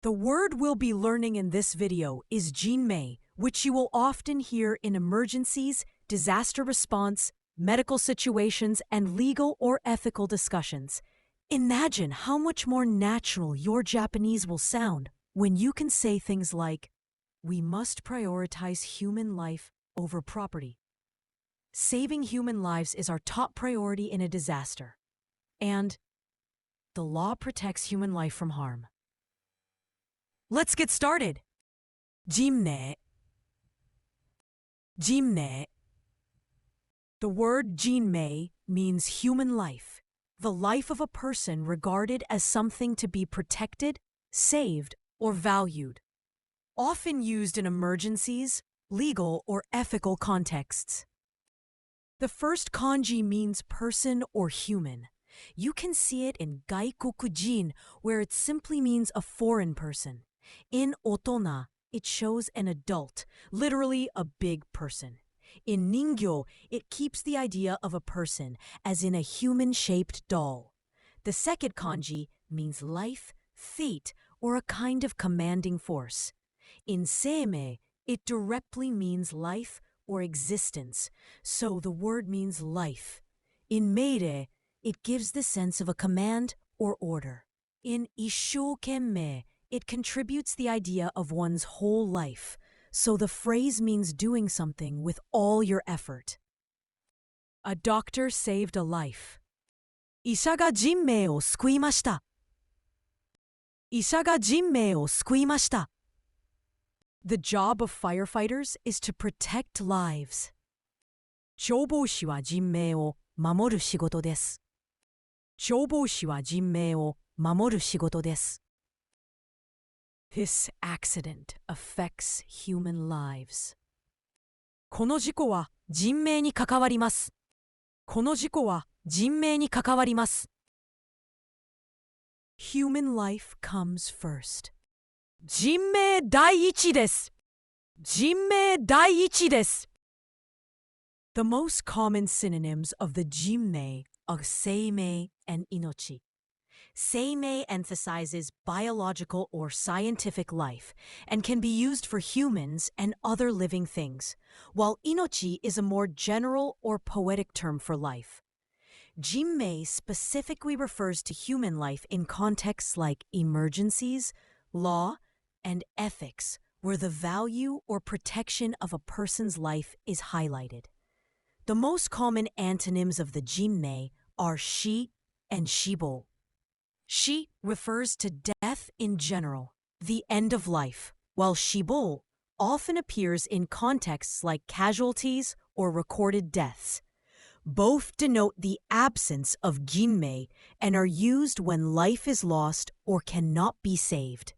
The word we'll be learning in this video is jinmei, which you will often hear in emergencies, disaster response, medical situations, and legal or ethical discussions. Imagine how much more natural your Japanese will sound when you can say things like, "We must prioritize human life over property." Saving human lives is our top priority in a disaster. And the law protects human life from harm. Let's get started. Jinmei. Jinmei. The word jinmei means human life, the life of a person regarded as something to be protected, saved, or valued. Often used in emergencies, legal, or ethical contexts. The first kanji means person or human. You can see it in gaikokujin, where it simply means a foreign person. In otona, it shows an adult, literally a big person. In ningyo, it keeps the idea of a person, as in a human-shaped doll. The second kanji means life, fate, or a kind of commanding force. In seimei, it directly means life or existence, so the word means life. In meirei, it gives the sense of a command or order. In isshoukemmei, it contributes the idea of one's whole life, so the phrase means doing something with all your effort. A doctor saved a life. 医者が人命を救いました。医者が人命を救いました。The job of firefighters is to protect lives. 消防士は人命を守る仕事です。消防士は人命を守る仕事です。This accident affects human lives. この事故は人命に関わります。この事故は人命に関わります。Human life comes first. 人命第一です。人命第一です。The most common synonyms of the jinmei are seimei and inochi. Seimei emphasizes biological or scientific life and can be used for humans and other living things, while inochi is a more general or poetic term for life. Jinmei specifically refers to human life in contexts like emergencies, law, and ethics, where the value or protection of a person's life is highlighted. The most common antonyms of the jinmei are shi and shibo. Shi refers to death in general, the end of life, while shibo often appears in contexts like casualties or recorded deaths. Both denote the absence of jinmei and are used when life is lost or cannot be saved.